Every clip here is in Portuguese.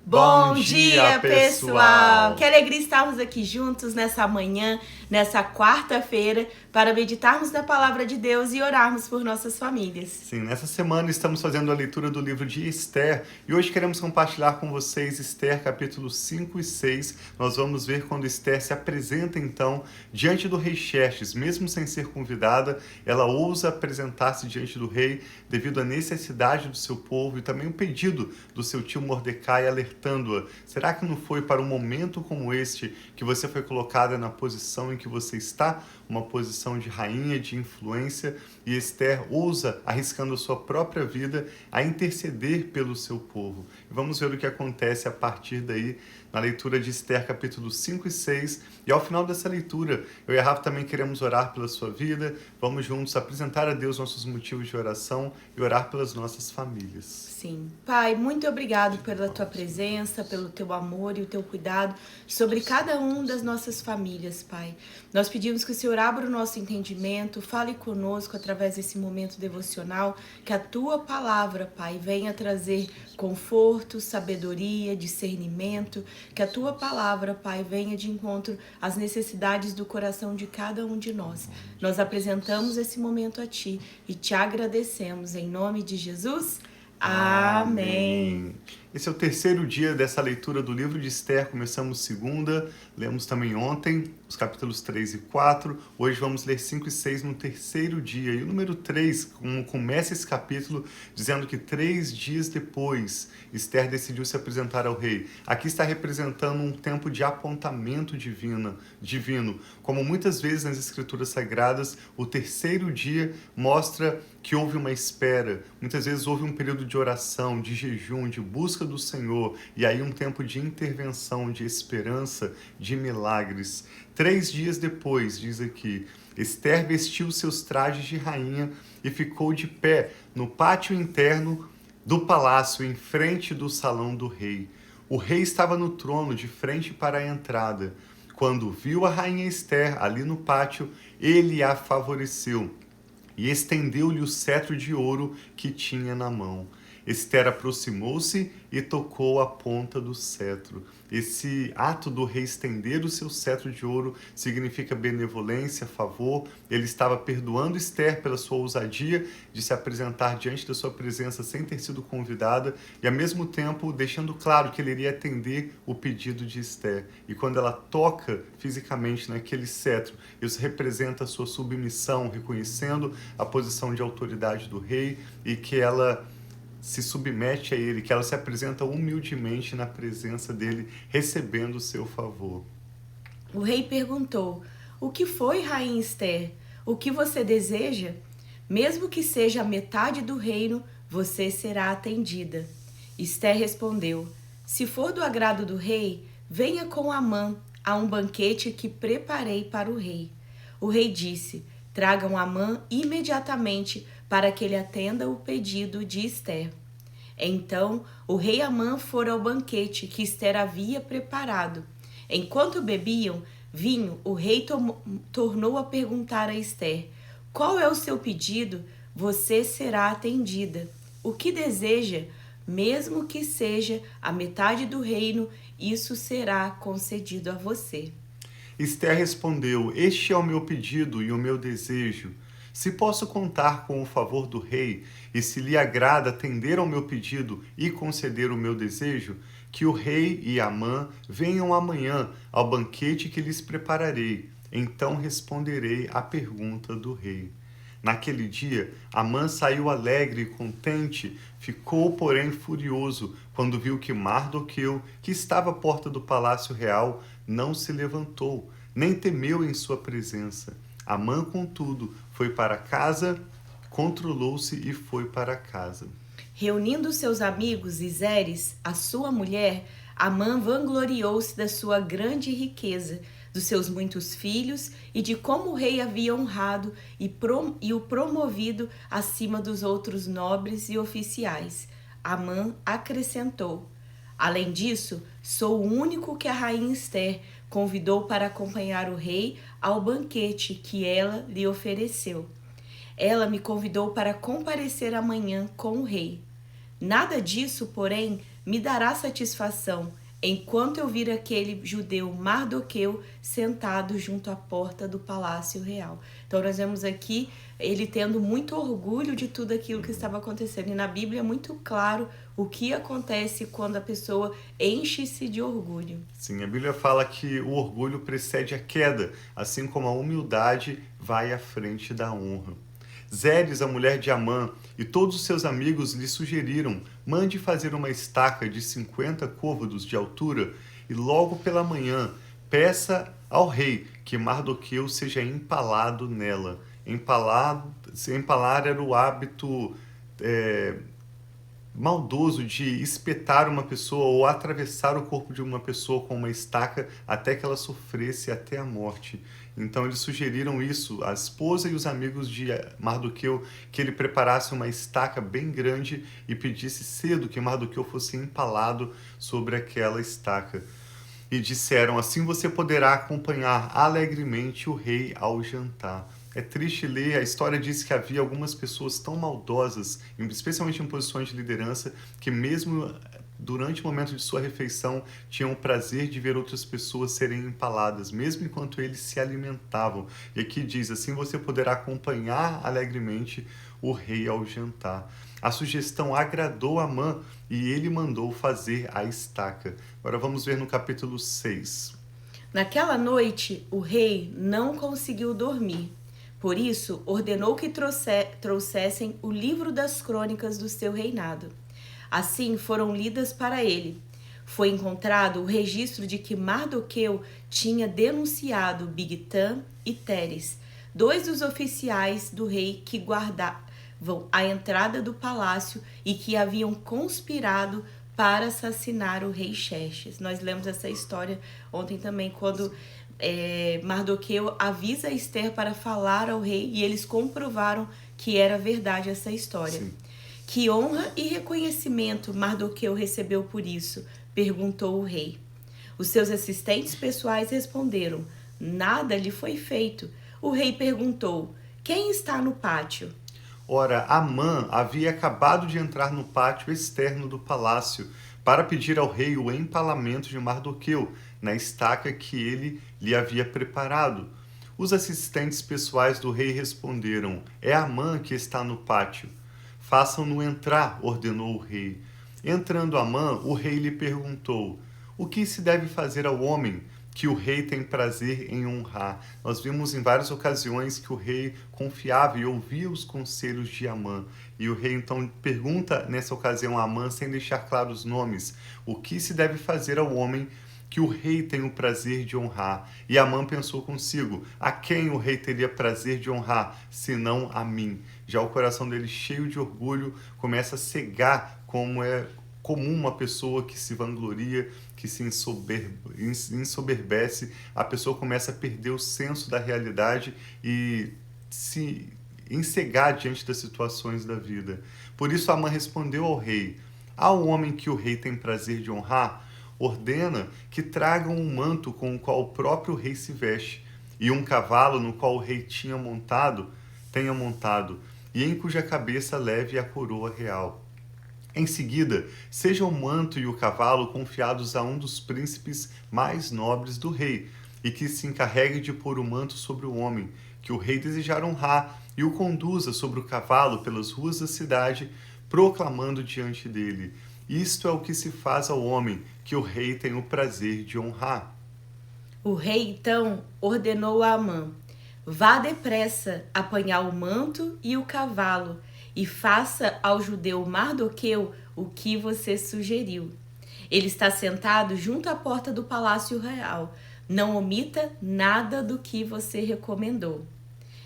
Bom dia, pessoal! Que alegria estarmos aqui juntos nessa manhã, nessa quarta-feira, para meditarmos na palavra de Deus e orarmos por nossas famílias. Sim, nessa semana estamos fazendo a leitura do livro de Esther e hoje queremos compartilhar com vocês Esther capítulos 5 e 6. Nós vamos ver quando Esther se apresenta então diante do rei Xerxes, mesmo sem ser convidada, ela ousa apresentar-se diante do rei devido à necessidade do seu povo e também o pedido do seu tio Mordecai alertando-a. Será que não foi para um momento como este que você foi colocada na posição em que você está? Uma posição de rainha, de influência, e Esther ousa, arriscando a sua própria vida, a interceder pelo seu povo. E vamos ver o que acontece a partir daí na leitura de Esther capítulos 5 e 6. E ao final dessa leitura, eu e a Rafa também queremos orar pela sua vida. Vamos juntos apresentar a Deus nossos motivos de oração e orar pelas nossas famílias. Sim. Pai, muito obrigado pela tua presença, pelo teu amor e o teu cuidado sobre cada um das nossas famílias, Pai. Nós pedimos que o Senhor abra o nosso entendimento, fale conosco através desse momento devocional, que a tua palavra, Pai, venha trazer conforto, sabedoria, discernimento, que a tua palavra, Pai, venha de encontro às necessidades do coração de cada um de nós. Nós apresentamos esse momento a ti e te agradecemos em nome de Jesus. Amém. Esse é o terceiro dia dessa leitura do livro de Esther. Começamos segunda, lemos também ontem os capítulos 3 e 4. Hoje vamos ler 5 e 6 no terceiro dia. E o número 3 começa esse capítulo dizendo que 3 dias depois Esther decidiu se apresentar ao rei. Aqui está representando um tempo de apontamento divino. Como muitas vezes nas escrituras sagradas, o terceiro dia mostra que houve uma espera. Muitas vezes houve um período de oração, de jejum, de busca do Senhor, e aí um tempo de intervenção, de esperança, de milagres. 3 dias depois, diz aqui, Esther vestiu seus trajes de rainha e ficou de pé no pátio interno do palácio, em frente do salão do rei. O rei estava no trono, de frente para a entrada. Quando viu a rainha Esther ali no pátio, ele a favoreceu e estendeu-lhe o cetro de ouro que tinha na mão. Esther aproximou-se e tocou a ponta do cetro. Esse ato do rei estender o seu cetro de ouro significa benevolência, favor. Ele estava perdoando Esther pela sua ousadia de se apresentar diante da sua presença sem ter sido convidada e, ao mesmo tempo, deixando claro que ele iria atender o pedido de Esther. E quando ela toca fisicamente naquele cetro, isso representa a sua submissão, reconhecendo a posição de autoridade do rei e que ela se submete a ele, que ela se apresenta humildemente na presença dele, recebendo o seu favor. O rei perguntou: "O que foi, rainha Esther? O que você deseja? Mesmo que seja a metade do reino, você será atendida." Esther respondeu: "Se for do agrado do rei, venha com Amã a um banquete que preparei para o rei." O rei disse: "Tragam Amã imediatamente para que ele atenda o pedido de Esther." Então o rei Amã foi ao banquete que Esther havia preparado. Enquanto bebiam vinho, o rei tornou a perguntar a Esther: "Qual é o seu pedido? Você será atendida. O que deseja? Mesmo que seja a metade do reino, isso será concedido a você." Esther respondeu: "Este é o meu pedido e o meu desejo. Se posso contar com o favor do rei, e se lhe agrada atender ao meu pedido e conceder o meu desejo, que o rei e Amã venham amanhã ao banquete que lhes prepararei. Então responderei à pergunta do rei." Naquele dia, Amã saiu alegre e contente, ficou, porém, furioso quando viu que Mardoqueu, que estava à porta do palácio real, não se levantou, nem temeu em sua presença. Amã, contudo, foi para casa, controlou-se e foi para casa. Reunindo seus amigos e Zeres, a sua mulher, Amã vangloriou-se da sua grande riqueza, dos seus muitos filhos e de como o rei havia honrado e o promovido acima dos outros nobres e oficiais. Amã acrescentou: "Além disso, sou o único que a rainha Esther convidou para acompanhar o rei ao banquete que ela lhe ofereceu. Ela me convidou para comparecer amanhã com o rei." Nada disso, porém, me dará satisfação, enquanto eu vir aquele judeu Mardoqueu sentado junto à porta do palácio real. Então nós vemos aqui ele tendo muito orgulho de tudo aquilo que estava acontecendo. E na Bíblia é muito claro o que acontece quando a pessoa enche-se de orgulho. Sim, a Bíblia fala que o orgulho precede a queda, assim como a humildade vai à frente da honra. Zeres, a mulher de Amã, e todos os seus amigos lhe sugeriram: mande fazer uma estaca de 50 côvados de altura e logo pela manhã peça ao rei que Mardoqueu seja empalado nela. Empalar era o hábito maldoso de espetar uma pessoa ou atravessar o corpo de uma pessoa com uma estaca até que ela sofresse até a morte. Então eles sugeriram isso, a esposa e os amigos de Mardoqueu, que ele preparasse uma estaca bem grande e pedisse cedo que Mardoqueu fosse empalado sobre aquela estaca. E disseram: assim você poderá acompanhar alegremente o rei ao jantar. É triste ler, a história diz que havia algumas pessoas tão maldosas, especialmente em posições de liderança, que mesmo durante o momento de sua refeição tinham o prazer de ver outras pessoas serem empaladas, mesmo enquanto eles se alimentavam. E aqui diz: assim você poderá acompanhar alegremente o rei ao jantar. A sugestão agradou Amã e ele mandou fazer a estaca. Agora vamos ver no capítulo 6. Naquela noite, o rei não conseguiu dormir. Por isso, ordenou que trouxessem o livro das crônicas do seu reinado. Assim foram lidas para ele. Foi encontrado o registro de que Mardoqueu tinha denunciado Bigtã e Teres, dois dos oficiais do rei que guardavam a entrada do palácio e que haviam conspirado para assassinar o rei Xerxes. Nós lemos essa história ontem também, quando Mardoqueu avisa Esther para falar ao rei e eles comprovaram que era verdade essa história. Sim. Que honra e reconhecimento Mardoqueu recebeu por isso? Perguntou o rei. Os seus assistentes pessoais responderam: nada lhe foi feito. O rei perguntou: quem está no pátio? Ora, Amã havia acabado de entrar no pátio externo do palácio para pedir ao rei o empalamento de Mardoqueu na estaca que ele lhe havia preparado. Os assistentes pessoais do rei responderam: é Amã que está no pátio. Façam-no entrar, ordenou o rei. Entrando Amã, o rei lhe perguntou: o que se deve fazer ao homem que o rei tem prazer em honrar? Nós vimos em várias ocasiões que o rei confiava e ouvia os conselhos de Amã. E o rei então pergunta nessa ocasião a Amã, sem deixar claros os nomes: o que se deve fazer ao homem que o rei tem o prazer de honrar? E Amã pensou consigo: a quem o rei teria prazer de honrar, senão a mim? Já o coração dele, cheio de orgulho, começa a cegar, como é comum uma pessoa que se vangloria, que se ensoberbece, a pessoa começa a perder o senso da realidade e se encegar diante das situações da vida. Por isso Amã respondeu ao rei: ao homem que o rei tem prazer de honrar, ordena que tragam um manto com o qual o próprio rei se veste, e um cavalo no qual o rei tenha montado, e em cuja cabeça leve a coroa real. Em seguida, sejam o manto e o cavalo confiados a um dos príncipes mais nobres do rei, e que se encarregue de pôr o manto sobre o homem, que o rei desejar honrar, e o conduza sobre o cavalo pelas ruas da cidade, proclamando diante dele: isto é o que se faz ao homem que o rei tem o prazer de honrar. O rei, então, ordenou a Amã: vá depressa apanhar o manto e o cavalo, e faça ao judeu Mardoqueu o que você sugeriu. Ele está sentado junto à porta do palácio real. Não omita nada do que você recomendou.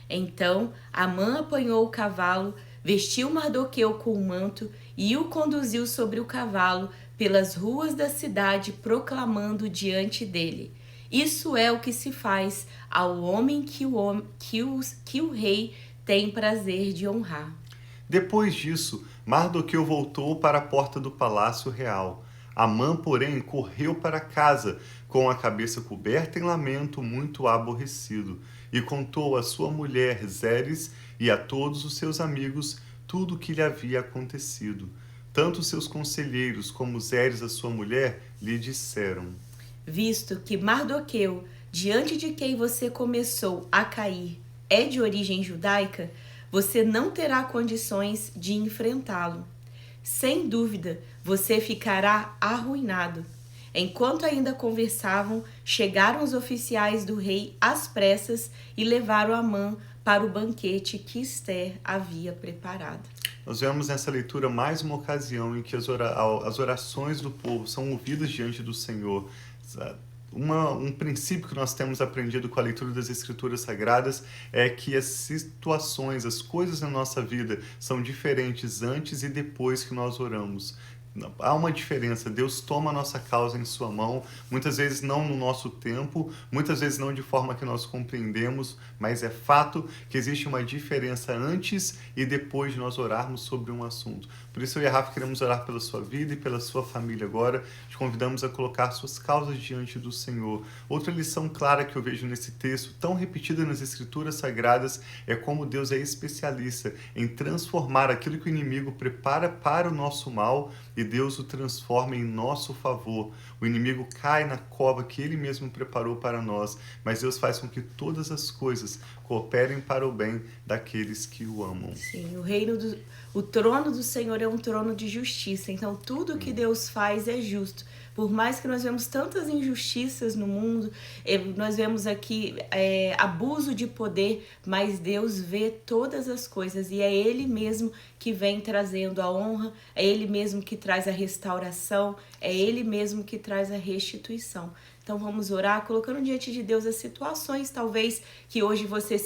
Então Amã apanhou o cavalo, vestiu Mardoqueu com o manto e o conduziu sobre o cavalo pelas ruas da cidade, proclamando diante dele: isso é o que se faz ao homem que o rei tem prazer de honrar. Depois disso, Mardoqueu voltou para a porta do palácio real. Amã, porém, correu para casa, com a cabeça coberta em lamento, muito aborrecido, e contou à sua mulher Zeres e a todos os seus amigos tudo o que lhe havia acontecido. Tanto os seus conselheiros como Zeres, a sua mulher, lhe disseram: Visto que Mardoqueu, diante de quem você começou a cair, é de origem judaica, você não terá condições de enfrentá-lo. Sem dúvida, você ficará arruinado. Enquanto ainda conversavam, chegaram os oficiais do rei às pressas e levaram Amã para o banquete que Ester havia preparado. Nós vemos nessa leitura mais uma ocasião em que as orações do povo são ouvidas diante do Senhor. Um princípio que nós temos aprendido com a leitura das Escrituras Sagradas é que as situações, as coisas na nossa vida são diferentes antes e depois que nós oramos. Há uma diferença. Deus toma a nossa causa em sua mão, muitas vezes não no nosso tempo, muitas vezes não de forma que nós compreendemos, mas é fato que existe uma diferença antes e depois de nós orarmos sobre um assunto. Por isso eu e a Rafa queremos orar pela sua vida e pela sua família agora. Te convidamos a colocar suas causas diante do Senhor. Outra lição clara que eu vejo nesse texto, tão repetida nas Escrituras Sagradas, é como Deus é especialista em transformar aquilo que o inimigo prepara para o nosso mal e Deus o transforma em nosso favor. O inimigo cai na cova que ele mesmo preparou para nós, mas Deus faz com que todas as coisas cooperem para o bem daqueles que o amam. Sim, o trono do Senhor é um trono de justiça, então tudo que Deus faz é justo. Por mais que nós vemos tantas injustiças no mundo, nós vemos aqui abuso de poder, mas Deus vê todas as coisas e é Ele mesmo que vem trazendo a honra, é Ele mesmo que traz a restauração, é Ele mesmo que traz a restituição. Então vamos orar, colocando diante de Deus as situações, talvez que hoje você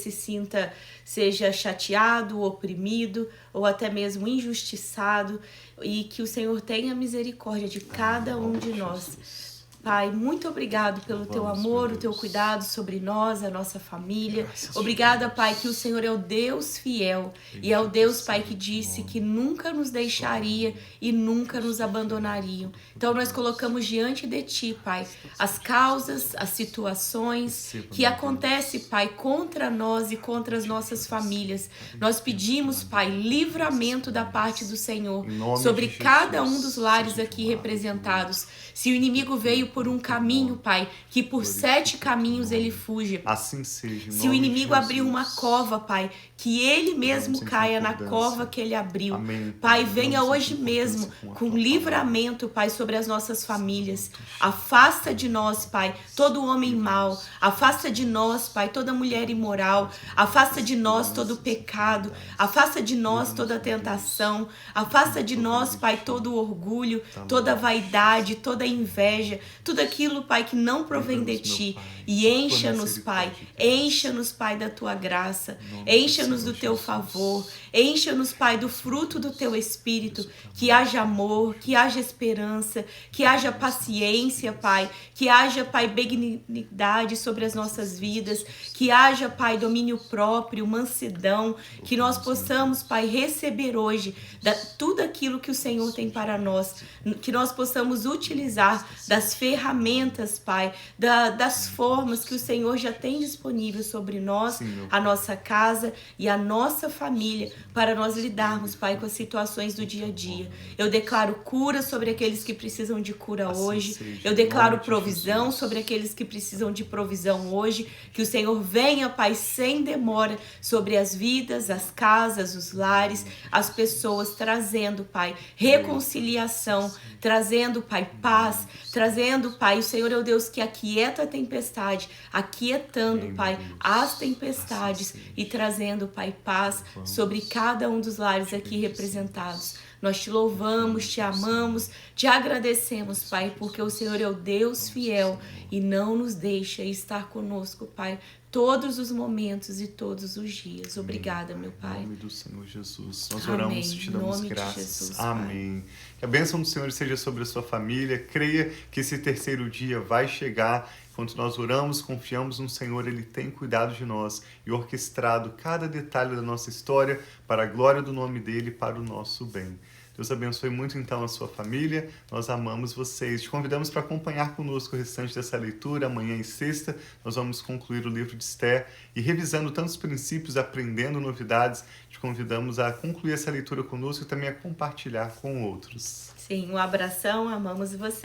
seja chateado, oprimido, ou até mesmo injustiçado, e que o Senhor tenha misericórdia de cada um de nós. Pai, muito obrigado pelo teu amor, o teu cuidado sobre nós, a nossa família. Obrigada, Pai, que o Senhor é o Deus fiel e é o Deus, Pai, que disse que nunca nos deixaria e nunca nos abandonaria. Então, nós colocamos diante de Ti, Pai, as causas, as situações que acontecem, Pai, contra nós e contra as nossas famílias. Nós pedimos, Pai, livramento da parte do Senhor sobre cada um dos lares aqui representados. Se o inimigo veio por um caminho, Pai, que por 7 caminhos ele fuja. Assim seja. Se o inimigo abriu uma cova, Pai, que ele mesmo caia na cova que ele abriu. Amém. Pai, venha hoje mesmo com livramento, Pai, sobre as nossas famílias. Afasta de nós, Pai, todo homem mau. Afasta de nós, Pai, toda mulher imoral. Afasta de nós todo pecado. Afasta de nós toda tentação. Afasta de nós, Pai, todo orgulho, toda vaidade, toda inveja, tudo aquilo, Pai, que não provém de Ti. E encha-nos, Pai, da Tua graça. Encha-nos do Teu favor. Encha-nos, Pai, do fruto do Teu Espírito. Que haja amor, que haja esperança, que haja paciência, Pai. Que haja, Pai, benignidade sobre as nossas vidas. Que haja, Pai, domínio próprio, mansidão. Que nós possamos, Pai, receber hoje tudo aquilo que o Senhor tem para nós. Que nós possamos utilizar das ferramentas, Pai, das formas que o Senhor já tem disponível sobre nós, a nossa casa e a nossa família, para nós lidarmos, Pai, com as situações do dia a dia. Eu declaro cura sobre aqueles que precisam de cura hoje. Eu declaro provisão sobre aqueles que precisam de provisão hoje. Que o Senhor venha, Pai, sem demora sobre as vidas, as casas, os lares, as pessoas, trazendo, Pai, reconciliação, trazendo, Pai, paz, trazendo, Pai, o Senhor é o Deus que aquieta a tempestade, aquietando, Pai, as tempestades e trazendo, Pai, paz sobre cada um dos lares aqui representados. Nós te louvamos, te amamos, te agradecemos, Pai, porque o Senhor é o Deus fiel e não nos deixa estar conosco, Pai, todos os momentos e todos os dias. Obrigada, meu Pai. Em nome do Senhor Jesus. Nós Amém. oramos e te damos Em nome graças. de Jesus, Amém. Que a bênção do Senhor seja sobre a sua família. Creia que esse terceiro dia vai chegar. Enquanto nós oramos, confiamos no Senhor, Ele tem cuidado de nós e orquestrado cada detalhe da nossa história para a glória do nome dEle e para o nosso bem. Deus Deus abençoe muito então a sua família. Nós amamos vocês. Te convidamos para acompanhar conosco o restante dessa leitura. Amanhã e sexta nós vamos concluir o livro de Esther e revisando tantos princípios, aprendendo novidades. Te convidamos a concluir essa leitura conosco e também a compartilhar com outros. Sim, um abração, amamos você.